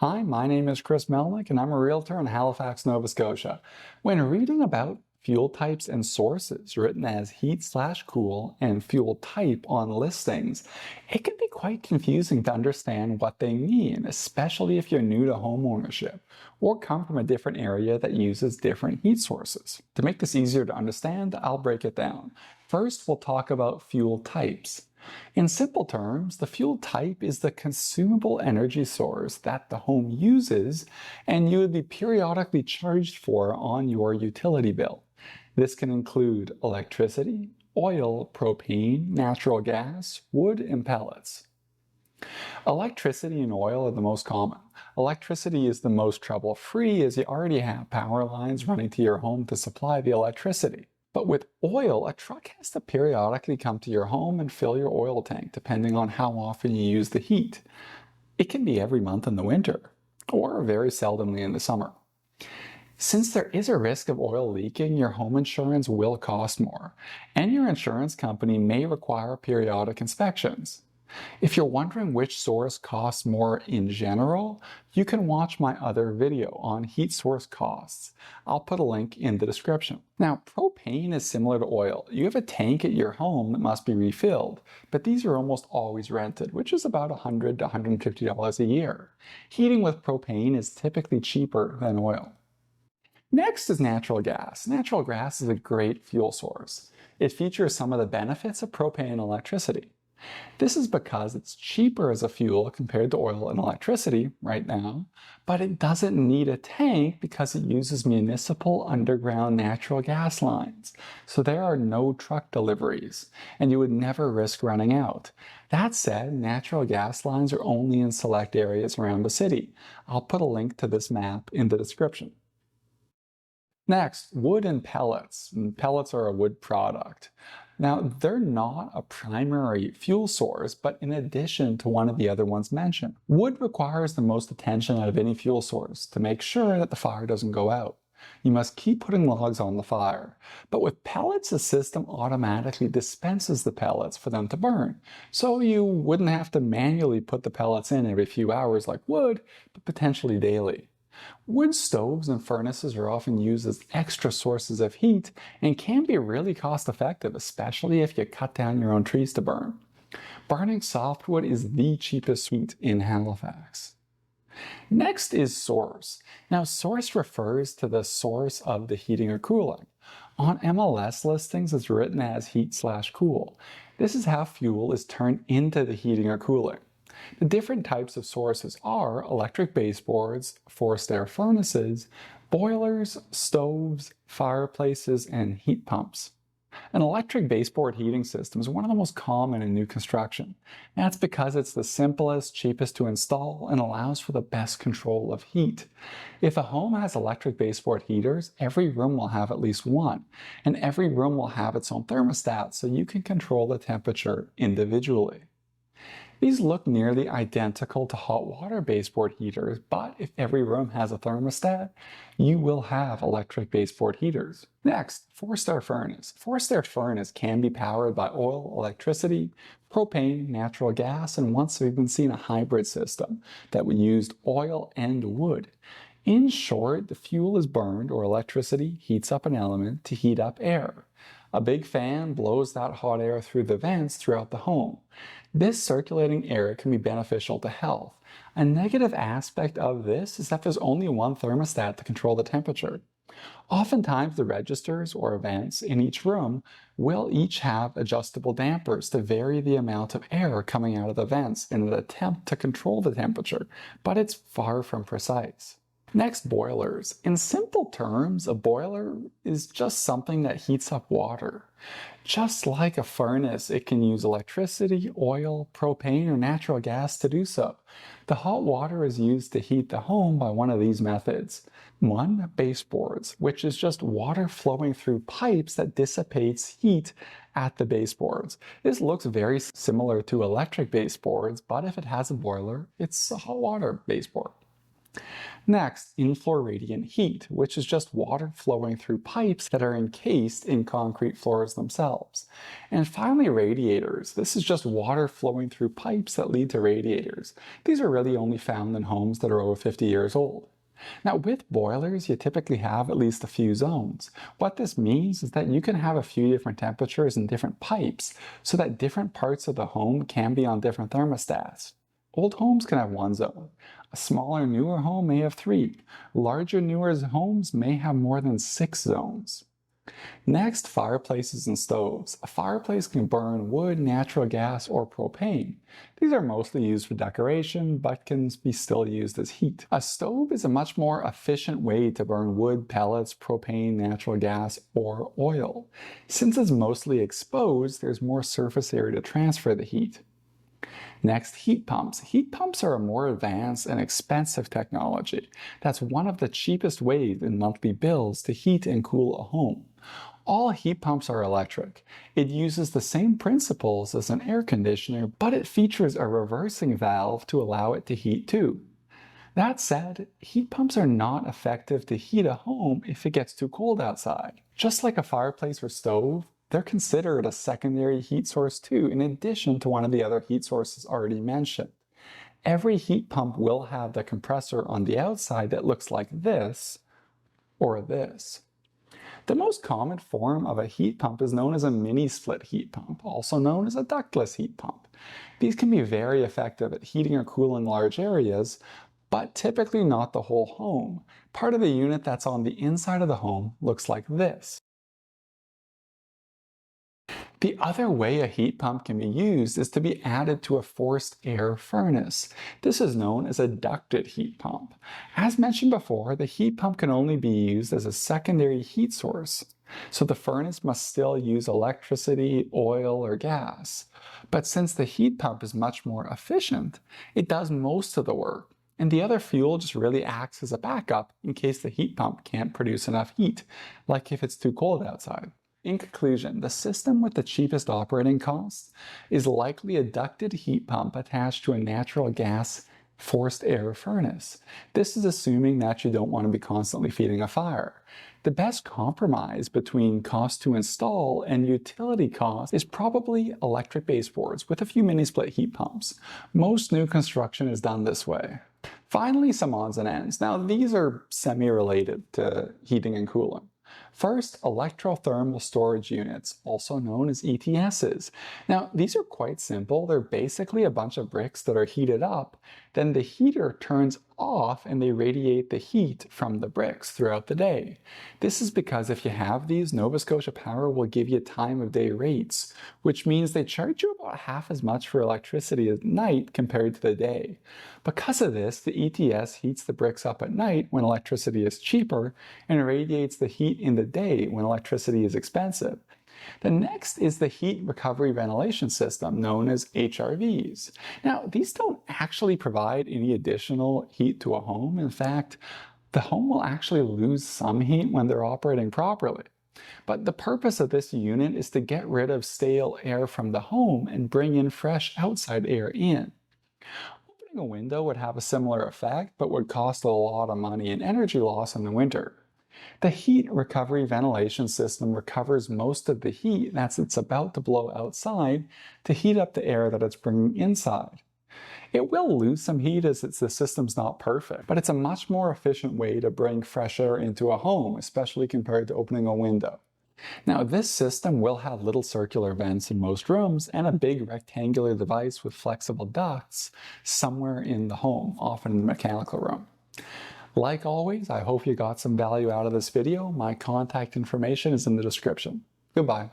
Hi, my name is Chris Melnick, and I'm a realtor in Halifax, Nova Scotia. When reading about fuel types and sources written as heat/cool and fuel type on listings, it can be quite confusing to understand what they mean, especially if you're new to home ownership or come from a different area that uses different heat sources. To make this easier to understand, I'll break it down. First, we'll talk about fuel types. In simple terms, the fuel type is the consumable energy source that the home uses and you would be periodically charged for on your utility bill. This can include electricity, oil, propane, natural gas, wood, and pellets. Electricity and oil are the most common. Electricity is the most trouble-free as you already have power lines running to your home to supply the electricity. But with oil, a truck has to periodically come to your home and fill your oil tank, depending on how often you use the heat. It can be every month in the winter, or very seldomly in the summer. Since there is a risk of oil leaking, your home insurance will cost more, and your insurance company may require periodic inspections. If you're wondering which source costs more in general, you can watch my other video on heat source costs. I'll put a link in the description. Now, propane is similar to oil. You have a tank at your home that must be refilled, but these are almost always rented, which is about $100 to $150 a year. Heating with propane is typically cheaper than oil. Next is natural gas. Natural gas is a great fuel source. It features some of the benefits of propane and electricity. This is because it's cheaper as a fuel compared to oil and electricity right now, but it doesn't need a tank because it uses municipal underground natural gas lines. So there are no truck deliveries, and you would never risk running out. That said, natural gas lines are only in select areas around the city. I'll put a link to this map in the description. Next, wood and pellets. Pellets are a wood product. Now, they're not a primary fuel source, but in addition to one of the other ones mentioned. Wood requires the most attention out of any fuel source to make sure that the fire doesn't go out. You must keep putting logs on the fire. But with pellets, the system automatically dispenses the pellets for them to burn. So you wouldn't have to manually put the pellets in every few hours like wood, but potentially daily. Wood stoves and furnaces are often used as extra sources of heat and can be really cost-effective, especially if you cut down your own trees to burn. Burning softwood is the cheapest heat in Halifax. Next is source. Now, source refers to the source of the heating or cooling. On MLS listings, it's written as heat/cool. This is how fuel is turned into the heating or cooling. The different types of sources are electric baseboards, forced air furnaces, boilers, stoves, fireplaces, and heat pumps. An electric baseboard heating system is one of the most common in new construction. That's because it's the simplest, cheapest to install, and allows for the best control of heat. If a home has electric baseboard heaters, every room will have at least one, and every room will have its own thermostat so you can control the temperature individually. These look nearly identical to hot water baseboard heaters, but if every room has a thermostat, you will have electric baseboard heaters. Next, forced air furnace. Forced air furnace can be powered by oil, electricity, propane, natural gas, and once we've even seen a hybrid system that would use oil and wood. In short, the fuel is burned or electricity heats up an element to heat up air. A big fan blows that hot air through the vents throughout the home. This circulating air can be beneficial to health. A negative aspect of this is that there's only one thermostat to control the temperature. Oftentimes the registers or vents in each room will each have adjustable dampers to vary the amount of air coming out of the vents in an attempt to control the temperature, but it's far from precise. Next, boilers. In simple terms, a boiler is just something that heats up water. Just like a furnace, it can use electricity, oil, propane, or natural gas to do so. The hot water is used to heat the home by one of these methods. One, baseboards, which is just water flowing through pipes that dissipates heat at the baseboards. This looks very similar to electric baseboards, but if it has a boiler, it's a hot water baseboard. Next, in-floor radiant heat, which is just water flowing through pipes that are encased in concrete floors themselves. And finally, radiators. This is just water flowing through pipes that lead to radiators. These are really only found in homes that are over 50 years old. Now, with boilers, you typically have at least a few zones. What this means is that you can have a few different temperatures in different pipes so that different parts of the home can be on different thermostats. Old homes can have one zone. A smaller, newer home may have three. Larger, newer homes may have more than 6 zones. Next, fireplaces and stoves. A fireplace can burn wood, natural gas, or propane. These are mostly used for decoration, but can be still used as heat. A stove is a much more efficient way to burn wood, pellets, propane, natural gas, or oil. Since it's mostly exposed, there's more surface area to transfer the heat. Next, heat pumps. Heat pumps are a more advanced and expensive technology. That's one of the cheapest ways in monthly bills to heat and cool a home. All heat pumps are electric. It uses the same principles as an air conditioner, but it features a reversing valve to allow it to heat too. That said, heat pumps are not effective to heat a home if it gets too cold outside. Just like a fireplace or stove, they're considered a secondary heat source too, in addition to one of the other heat sources already mentioned. Every heat pump will have the compressor on the outside that looks like this or this. The most common form of a heat pump is known as a mini-split heat pump, also known as a ductless heat pump. These can be very effective at heating or cooling large areas, but typically not the whole home. Part of the unit that's on the inside of the home looks like this. The other way a heat pump can be used is to be added to a forced air furnace. This is known as a ducted heat pump. As mentioned before, the heat pump can only be used as a secondary heat source, so the furnace must still use electricity, oil, or gas. But since the heat pump is much more efficient, it does most of the work, and the other fuel just really acts as a backup in case the heat pump can't produce enough heat, like if it's too cold outside. In conclusion, the system with the cheapest operating costs is likely a ducted heat pump attached to a natural gas forced air furnace. This is assuming that you don't want to be constantly feeding a fire. The best compromise between cost to install and utility cost is probably electric baseboards with a few mini-split heat pumps. Most new construction is done this way. Finally, some odds and ends. Now, these are semi-related to heating and cooling. First, electrothermal storage units, also known as ETSs. Now, these are quite simple. They're basically a bunch of bricks that are heated up. Then the heater turns off and they radiate the heat from the bricks throughout the day. This is because if you have these, Nova Scotia Power will give you time of day rates, which means they charge you about half as much for electricity at night compared to the day. Because of this, the ETS heats the bricks up at night when electricity is cheaper and radiates the heat in the day when electricity is expensive. The next is the heat recovery ventilation system, known as HRVs. Now, these don't actually provide any additional heat to a home. In fact, the home will actually lose some heat when they're operating properly. But the purpose of this unit is to get rid of stale air from the home and bring in fresh outside air in. Opening a window would have a similar effect, but would cost a lot of money and energy loss in the winter. The heat recovery ventilation system recovers most of the heat it's about to blow outside to heat up the air that it's bringing inside. It will lose some heat as the system's not perfect, but it's a much more efficient way to bring fresh air into a home, especially compared to opening a window. Now, this system will have little circular vents in most rooms and a big rectangular device with flexible ducts somewhere in the home, often in the mechanical room. Like always, I hope you got some value out of this video. My contact information is in the description. Goodbye.